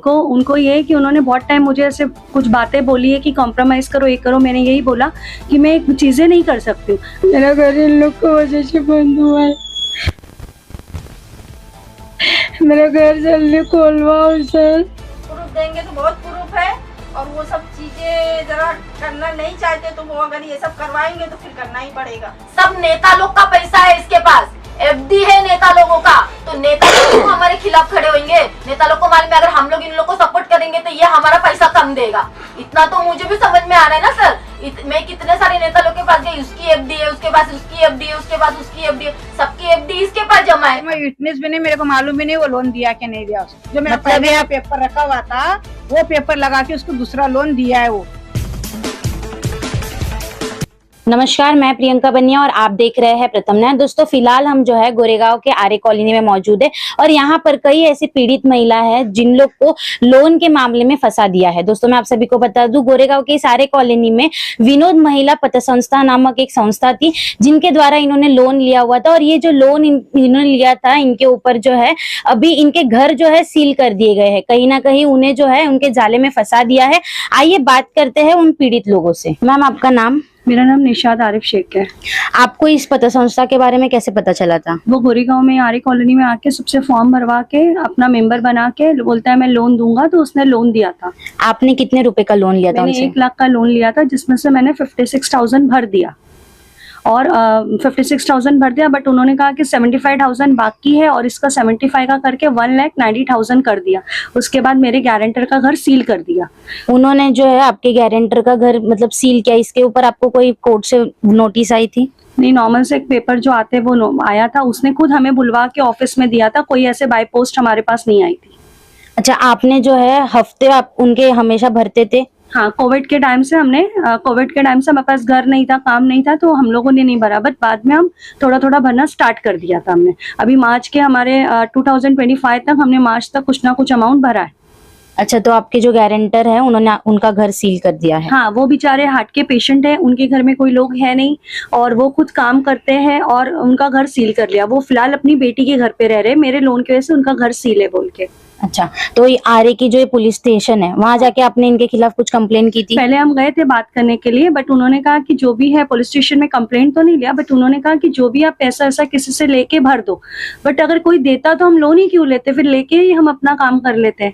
उनको उनको ये है कि उन्होंने बहुत टाइम मुझे ऐसे कुछ बातें बोली है कि कॉम्प्रोमाइज़ करो, ये करो। मैंने यही बोला कि मैं चीज़ें नहीं कर सकती हूँ। मेरा घर इन लोग की वजह से बंद हुआ है। मेरा घर जल्दी खोलवाओ सर। प्रूफ देंगे तो बहुत प्रूफ है, और वो सब चीजें जरा करना नहीं चाहते तो वो अगर ये सब करवाएंगे तो फिर करना ही पड़ेगा। सब नेता लोग का पैसा है इसके पास, एफडी है नेता लोगों का, तो नेता लोग हमारे खिलाफ खड़े होंगे। नेता लोग को मालूम है अगर हम लोग इन लोग को सपोर्ट करेंगे तो ये हमारा पैसा कम देगा। इतना तो मुझे भी समझ में आ रहा है ना सर। मैं कितने सारे नेता लोग के पास गई, उसकी एफडी है, उसके पास उसकी एफडी है, उसके पास उसकी एफडी है, सबकी एफडी इसके पास जमा है। मैं विटनेस भी नहीं, मेरे को मालूम भी नहीं वो लोन दिया कि नहीं दिया उसने। जो मेरा पहले पेपर रखा हुआ था वो पेपर लगा के उसको दूसरा लोन दिया है वो। नमस्कार, मैं प्रियंका बनिया और आप देख रहे हैं प्रथम न्याय। दोस्तों, फिलहाल हम जो है गोरेगांव के आर्य कॉलोनी में मौजूद है और यहाँ पर कई ऐसी पीड़ित महिला है जिन लोग को लोन के मामले में फंसा दिया है। दोस्तों, मैं आप सभी को बता दूं, गोरेगांव के इस आर्य कॉलोनी में विनोद महिला पत संस्था नामक एक संस्था थी जिनके द्वारा इन्होंने लोन लिया हुआ था। और ये जो लोन इन्होंने लिया था, इनके ऊपर जो है अभी इनके घर जो है सील कर दिए गए हैं। कहीं ना कहीं उन्हें जो है उनके जाले में फंसा दिया है। आइए बात करते हैं उन पीड़ित लोगों से। मैम, आपका नाम? मेरा नाम निशाद आरिफ शेख है। आपको इस पत संस्था के बारे में कैसे पता चला था? वो गोरेगांव में आर्य कॉलोनी में आके सबसे फॉर्म भरवा के अपना मेंबर बना के बोलता है मैं लोन दूंगा, तो उसने लोन दिया था। आपने कितने रुपए का लोन लिया था? मैंने 1 लाख का लोन लिया था, जिसमें से मैंने 56,000 भर दिया और 56,000 भर दिया। बट उन्होंने कहा कि 75,000 बाकी है और इसका 75 का करके 1,90,000 कर दिया। उसके बाद मेरे गारंटर का घर सील कर दिया। उन्होंने जो है आपके गारंटर का घर मतलब सील किया, इसके ऊपर आपको कोई कोर्ट से नोटिस आई थी? नहीं, नॉर्मल से एक पेपर जो आते वो आया था, उसने खुद हमें बुलवा के ऑफिस में दिया था। कोई ऐसे बाय पोस्ट हमारे पास नहीं आई थी। अच्छा, आपने जो है हफ्ते आप उनके हमेशा भरते थे? हाँ, कोविड के टाइम से हमारे पास घर नहीं था, काम नहीं था, तो हम लोगों ने नहीं भरा। बट बाद में हम थोड़ा थोड़ा भरना स्टार्ट कर दिया था हमने। अभी मार्च के हमारे 2025 तक हमने मार्च तक कुछ ना कुछ अमाउंट भरा है। अच्छा, तो आपके जो गारंटर है उन्होंने उनका घर सील कर दिया है? हाँ, वो बेचारे हार्ट के पेशेंट है, उनके घर में कोई लोग है नहीं और वो खुद काम करते हैं और उनका घर सील कर लिया। वो फिलहाल अपनी बेटी के घर पे रह रहे, मेरे लोन की वजह से उनका घर सील है बोल के। अच्छा, तो ये आर्य की जो पुलिस स्टेशन है वहां जाके आपने इनके खिलाफ कुछ कंप्लेन की थी? पहले हम गए थे बात करने के लिए, बट उन्होंने कहा कि जो भी है, पुलिस स्टेशन में कंप्लेन तो नहीं लिया, बट उन्होंने कहा कि जो भी आप पैसा ऐसा किसी से लेके भर दो। बट अगर कोई देता तो हम लोन ही क्यों लेते, फिर लेके ही हम अपना काम कर लेते,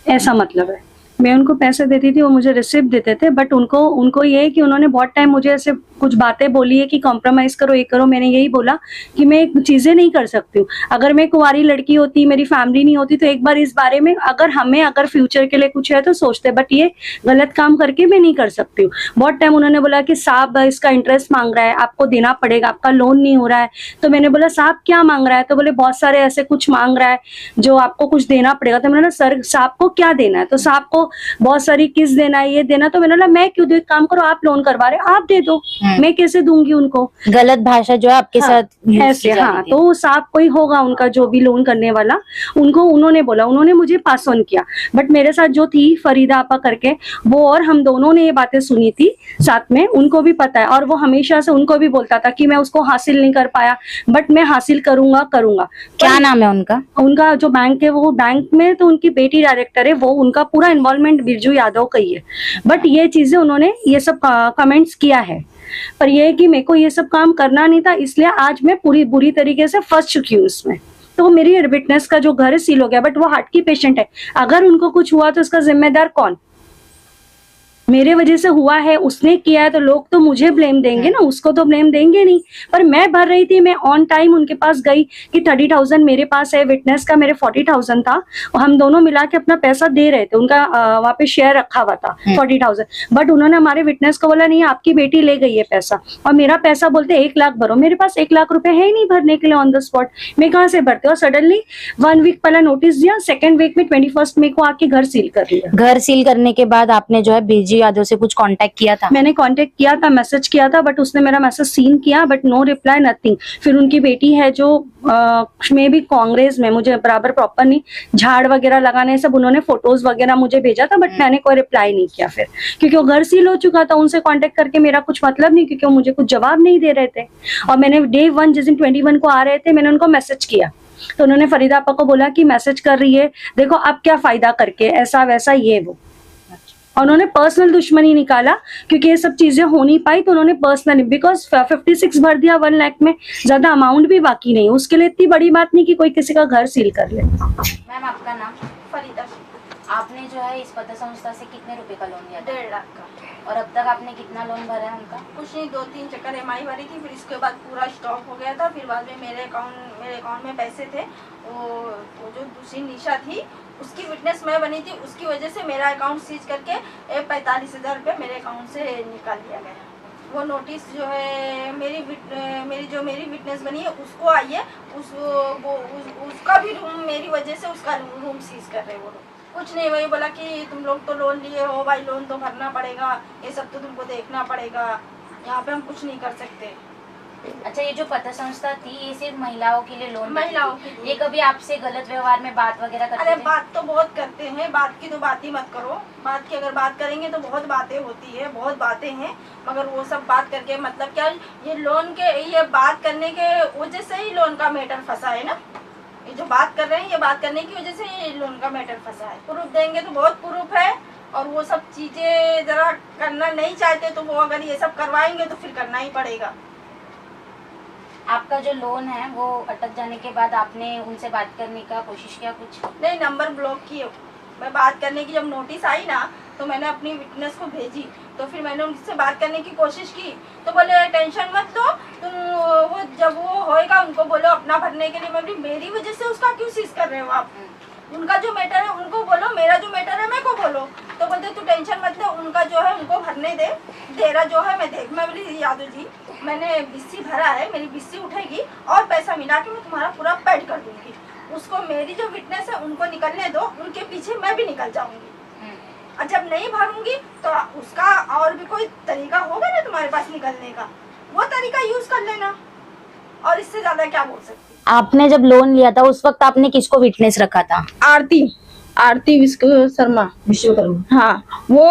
ऐसा मतलब है। मैं उनको पैसे देती थी, वो मुझे रिसिप्ट देते थे। बट उनको ये है कि उन्होंने बहुत टाइम मुझे ऐसे कुछ बातें बोली है कि कॉम्प्रोमाइज़ करो, ये करो। मैंने यही बोला कि मैं चीज़ें नहीं कर सकती हूँ। अगर मैं कुंवारी लड़की होती, मेरी फैमिली नहीं होती, तो एक बार इस बारे में अगर फ्यूचर के लिए कुछ है तो सोचते। बट ये गलत काम करके मैं नहीं कर सकती हूँ। बहुत टाइम उन्होंने बोला कि साहब इसका इंटरेस्ट मांग रहा है, आपको देना पड़ेगा, आपका लोन नहीं हो रहा है। तो मैंने बोला साहब क्या मांग रहा है? तो बोले बहुत सारे ऐसे कुछ मांग रहा है जो आपको कुछ देना पड़ेगा। तो मैंने बोला सर साहब को क्या देना है? तो साहब को बहुत सारी किस्त देना है, ये देना। तो मैंने बोला मैं क्यों दूं, एक काम करो, आप लोन करवा रहे, आप दे दो, मैं कैसे दूंगी उनको? गलत भाषा जो है आपके साथ ऐसे। हाँ, तो साहब कोई होगा उनका जो भी लोन करने वाला, उन्होंने बोला, उन्होंने मुझे पास ऑन किया। बट मेरे साथ जो थी फरीदा आपा करके, वो और हम दोनों ने ये बातें सुनी थी साथ में, उनको भी पता है। और वो हमेशा से उनको भी बोलता था कि मैं उसको हासिल नहीं कर पाया, बट मैं हासिल करूंगा। क्या नाम है उनका? उनका जो बैंक है, वो बैंक में तो उनकी बेटी डायरेक्टर है, वो उनका पूरा इन्वॉल्वमेंट बिरजू यादव का ही है। बट ये चीजें उन्होंने ये सब कमेंट्स किया है, पर यह है कि मेरे को ये सब काम करना नहीं था, इसलिए आज मैं पूरी बुरी तरीके से फंस चुकी हूँ इसमें। तो मेरी विटनेस का जो घर है सील हो गया, बट वो हार्ट की पेशेंट है। अगर उनको कुछ हुआ तो इसका जिम्मेदार कौन? मेरे वजह से हुआ है, उसने किया है, तो लोग तो मुझे ब्लेम देंगे ना, उसको तो ब्लेम देंगे नहीं। पर मैं भर रही थी, मैं ऑन टाइम उनके पास गई कि 30,000 मेरे पास है, विटनेस का मेरे 40,000 था, और हम दोनों मिला के अपना पैसा दे रहे थे। उनका वहाँ पे शेयर रखा हुआ था 40,000। बट उन्होंने हमारे विटनेस को बोला नहीं, आपकी बेटी ले गई है पैसा, और मेरा पैसा बोलते 1 लाख भरो। मेरे पास 1 लाख रुपए है ही नहीं भरने के लिए ऑन द स्पॉट, मैं कहाँ से भरते? और सडनली 1 वीक पहले नोटिस दिया, 2nd वीक में 21 मई को आके घर सील कर लिया। घर सील करने के बाद आपने जो है बिरजू यादव से कुछ कांटेक्ट किया था? मैंने कांटेक्ट किया था, मैसेज किया था, बट उसने मेरा मैसेज सीन किया, बट नो रिप्लाई, नथिंग। फिर उनकी बेटी है जो में भी कांग्रेस में, मुझे बराबर प्रॉपर नहीं, झाड़ वगैरह लगाने सब उन्होंने फोटोज वगैरह मुझे भेजा था, बट मैंने कोई रिप्लाई नहीं किया फिर, क्योंकि वो घर सील हो चुका था। उनसे कांटेक्ट करके मेरा कुछ मतलब नहीं, क्योंकि वो मुझे कुछ जवाब नहीं दे रहे थे। और मैंने Day 1 जिस दिन 21 को आ रहे थे, मैंने उनको मैसेज किया तो उन्होंने फरीदा आपा को बोला कि मैसेज कर रही है, देखो आप क्या फायदा करके, ऐसा वैसा ये वो। और उन्होंने पर्सनल दुश्मनी निकाला, क्योंकि ये सब चीजें हो नहीं पाई तो उन्होंने पर्सनली, बिकॉज 56 भर दिया 1 लाख में, ज्यादा अमाउंट भी बाकी नहीं, उसके लिए इतनी बड़ी बात नहीं कि कोई किसी का घर सील कर ले। मैम आपका नाम? फरीदा। आपने जो है इस पत संस्था से कितने रुपए का लोन लिया था? 1.5 लाख का। और अब तक आपने कितना लोन भरा है उनका? कुछ नहीं, 2-3 चक्कर EMI भरी थी, फिर इसके बाद पूरा स्टॉप हो गया था। फिर बाद में मेरे अकाउंट में पैसे थे, वो जो दूसरी निशा थी उसकी विटनेस मैं बनी थी, उसकी वजह से मेरा अकाउंट सीज करके 45,000 रुपये मेरे अकाउंट से निकाल लिया गया। वो नोटिस जो है मेरी विटनेस बनी है उसको आई है, उसका भी रूम मेरी वजह से उसका रूम सीज कर रहे हैं वो लोग। कुछ नहीं, वही बोला कि तुम लोग तो लोन लिए हो भाई, लोन तो भरना पड़ेगा, ये सब तो तुमको देखना पड़ेगा, यहाँ पे हम कुछ नहीं कर सकते। अच्छा, ये जो पत संस्था थी ये सिर्फ महिलाओं के लिए लोन? महिलाओं के लिए। ये कभी आपसे गलत व्यवहार में बात वगैरह करते अरे थे? बात तो बहुत करते हैं, बात की तो बात ही मत करो। बात की अगर बात करेंगे तो बहुत बातें होती है, बहुत बातें हैं, मगर वो सब बात करके मतलब क्या, ये बात करने के वजह से ही लोन का मैटर फंसा है ना। ये जो बात कर रहे हैं, ये बात करने की वजह से ये लोन का मैटर फंसा है। प्रूफ देंगे तो बहुत प्रूफ है, और वो सब चीजें जरा करना नहीं चाहते तो वो अगर ये सब करवाएंगे तो फिर करना ही पड़ेगा। आपका जो लोन है वो अटक जाने के बाद आपने उनसे बात करने का कोशिश किया कुछ? नहीं, नंबर ब्लॉक किए। मैं बात करने की जब नोटिस आई ना तो मैंने अपनी विटनेस को भेजी, तो फिर मैंने उनसे बात करने की कोशिश की तो बोले टेंशन मत लो तुम, वो जब वो होएगा उनको बोलो अपना भरने के लिए। मैं बोली मेरी वजह से उसका क्यों सीज कर रहे हो आप? उनका जो मैटर है उनको बोलो, मेरा जो मैटर है मेरे को बोलो। तो बोलते तू टेंशन मत ले, उनका जो है उनको भरने दे, तेरा जो है मैं देख। मैं बोली यादव जी मैंने BC भरा है, मेरी BC उठेगी और पैसा मिला के मैं तुम्हारा पूरा पेड कर दूंगी। उसको मेरी जो विटनेस है उनको निकलने दो, उनके पीछे मैं भी निकल जाऊंगी। और जब नहीं भरूंगी तो उसका और भी कोई तरीका होगा ना तुम्हारे पास निकलने का, वो तरीका यूज कर लेना, और इससे ज्यादा क्या बोल सकती। आपने जब लोन लिया था उस वक्त आपने किसको विटनेस रखा था? आरती विश्वकर्मा। हाँ, वो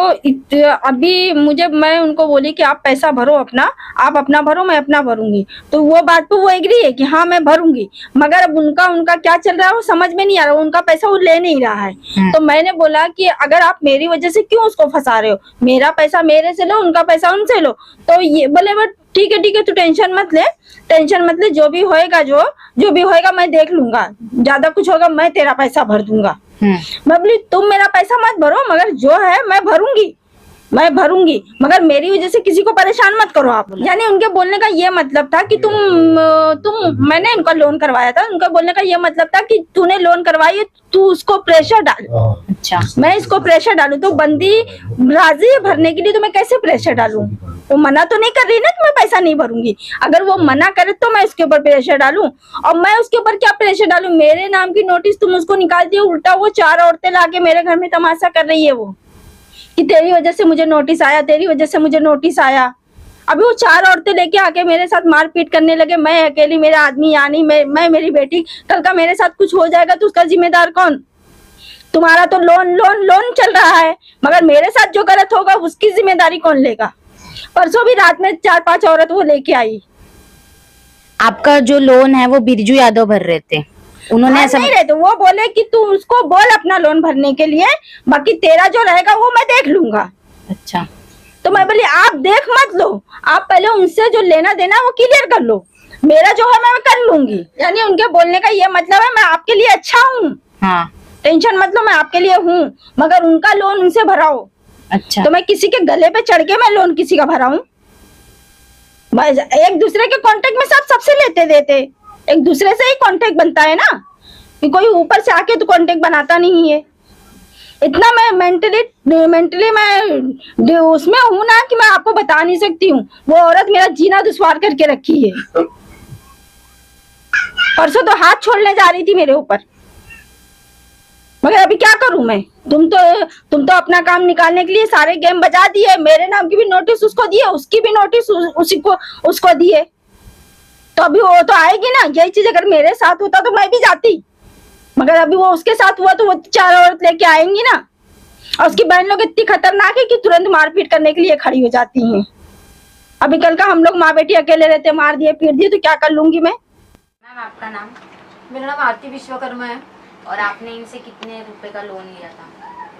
अभी मैं उनको बोली कि आप पैसा भरो अपना, आप अपना भरो मैं अपना भरूंगी, तो वो बात पे वो एग्री है कि हाँ मैं भरूंगी, मगर अब उनका क्या चल रहा है वो समझ में नहीं आ रहा, उनका पैसा वो ले नहीं रहा है। तो मैंने बोला कि अगर आप मेरी वजह से क्यों उसको फंसा रहे हो, मेरा पैसा मेरे से लो, उनका पैसा उनसे लो। तो ये बोले ठीक है तू टेंशन मत ले, जो भी होएगा मैं देख लूंगा, ज्यादा कुछ होगा मैं तेरा पैसा भर दूंगा। मैं बोली तुम मेरा पैसा मत भरो, मगर जो है मैं भरूंगी, मगर मेरी वजह से किसी को परेशान मत करो आप। यानी उनके बोलने का ये मतलब था कि मैंने इनका लोन करवाया था, उनका बोलने का ये मतलब था कि तूने लोन करवाई, तू उसको प्रेशर डाल। अच्छा, मैं इसको प्रेशर डालूं तो बंदी राजी है भरने के लिए, तो मैं कैसे प्रेशर डालूं? वो मना तो नहीं कर रही ना कि मैं पैसा नहीं भरूंगी। अगर वो मना करे तो मैं उसके ऊपर प्रेशर डालूं, और मैं उसके ऊपर क्या प्रेशर डालूं? मेरे नाम की नोटिस तुम उसको निकाल दिए, उल्टा वो 4 औरतें लाके मेरे घर में तमाशा कर रही है वो कि तेरी वजह से मुझे नोटिस आया, तेरी वजह से मुझे नोटिस आया। अभी वो 4 औरतें लेके आके मेरे साथ मारपीट करने लगे, मैं अकेली, मेरा आदमी यहाँ नहीं, मैं मेरी बेटी। कल का मेरे साथ कुछ हो जाएगा तो उसका जिम्मेदार कौन? तुम्हारा तो लोन चल रहा है, मगर मेरे साथ जो गलत होगा उसकी जिम्मेदारी कौन लेगा? परसों भी रात में 4-5 औरत वो लेके आई। आपका जो लोन है वो बिरजू यादव भर रहे थे, उन्होंने ऐसा नहीं रहे तो वो बोले कि तू उसको बोल अपना लोन भरने के लिए, बाकी तेरा जो रहेगा वो मैं देख लूंगा। अच्छा, तो मैं बोली आप देख मत लो, आप पहले उनसे जो लेना देना वो क्लियर कर लो, मेरा जो है मैं कर लूंगी। यानी उनके बोलने का ये मतलब है मैं आपके लिए अच्छा हूँ, हाँ टेंशन मत लो, मैं आपके लिए हूँ, मगर उनका लोन उनसे भराओ। अच्छा, तो मैं किसी के गले पे चढ़ के मैं लोन किसी का भराऊं? एक दूसरे के कांटेक्ट में सबसे लेते देते, एक दूसरे से ही कांटेक्ट बनता है ना, कि कोई ऊपर से आके तो कांटेक्ट बनाता नहीं है। इतना मैं मेंटली मैं उसमें हूं ना कि मैं आपको बता नहीं सकती हूँ। वो औरत मेरा जीना दुश्वार करके रखी है। परसों तो हाथ छोड़ने जा रही थी मेरे ऊपर, मगर अभी क्या करूं मैं? तुम तो अपना काम निकालने के लिए सारे गेम बजा दिए, मेरे नाम की भी नोटिस उसको दिए, उसकी भी नोटिस उसको दिए, तो अभी वो तो आएगी ना। यही चीज अगर मेरे साथ होता तो मैं भी जाती, मगर अभी वो उसके साथ हुआ तो वो 4 औरत लेके आएंगी ना। और उसकी बहन लोग इतनी खतरनाक है कि तुरंत मारपीट करने के लिए खड़ी हो जाती हैं। अभी कल का हम लोग माँ बेटी अकेले रहते, मार दिए पीट दिए तो क्या कर लूंगी मैं? मैम आपका नाम? मेरा नाम आरती विश्वकर्मा है। और आपने इनसे कितने रुपए का लोन लिया था?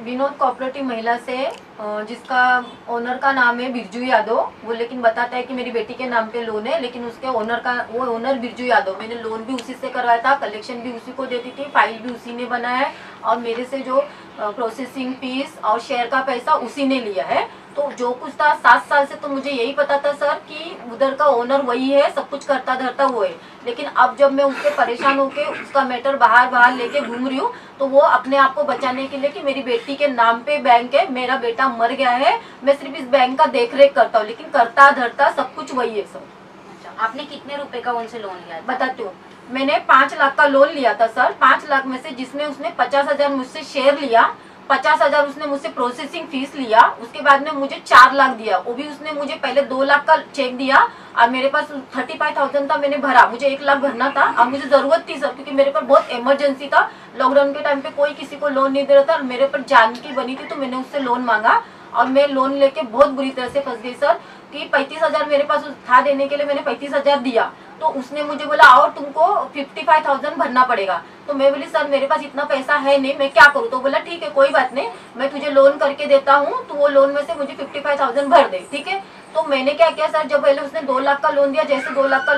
विनोद कोऑपरेटिव महिला से, जिसका ओनर का नाम है बिरजू यादव, वो लेकिन बताता है कि मेरी बेटी के नाम पे लोन है, लेकिन उसके ओनर बिरजू यादव, मैंने लोन भी उसी से करवाया था, कलेक्शन भी उसी को देती थी, फाइल भी उसी ने बनाया है और मेरे से जो प्रोसेसिंग फीस और शेयर का पैसा उसी ने लिया है। तो जो कुछ था 7 साल से तो मुझे यही पता था सर कि उधर का ओनर वही है, सब कुछ करता धरता वो है। लेकिन अब जब मैं उससे परेशान होके उसका मैटर बाहर लेके घूम रही हूँ, तो वो अपने आप को बचाने के लिए कि मेरी बेटी के नाम पे बैंक है, मेरा बेटा मर गया है, मैं सिर्फ इस बैंक का देख रेख करता हूँ, लेकिन करता धरता सब कुछ वही है सर। अच्छा, आपने कितने रुपए का उनसे लोन लिया था? बताती हूँ, मैंने 5 लाख का लोन लिया था सर। 5 लाख में से जिसमें उसने 50,000 मुझसे शेयर लिया, 50,000 उसने मुझसे प्रोसेसिंग फीस लिया, उसके बाद में मुझे 4 लाख दिया। वो भी उसने मुझे पहले 2 लाख का चेक दिया और मेरे पास 35,000 था, मैंने भरा, मुझे 1 लाख भरना था और मुझे जरूरत थी सर, क्योंकि मेरे पर बहुत इमरजेंसी था। लॉकडाउन के टाइम पे कोई किसी को लोन नहीं दे रहा था और मेरे पर जान की बनी थी, तो मैंने उससे लोन मांगा और मैं लोन लेके बहुत बुरी तरह से फंस गई सर। कि 35,000 मेरे पास था देने के लिए, मैंने 35,000 दिया, तो उसने मुझे बोला और तुमको 55,000 भरना पड़ेगा। तो मैं बोली सर मेरे पास इतना पैसा है नहीं, मैं क्या करूँ? तो बोला ठीक है कोई बात नहीं, मैं तुझे लोन करके देता हूँ, तो वो लोन में से मुझे 55,000 भर दे, ठीक है। तो मैंने क्या किया सर, जब पहले उसने 2 लाख का लोन दिया, जैसे 2 लाख का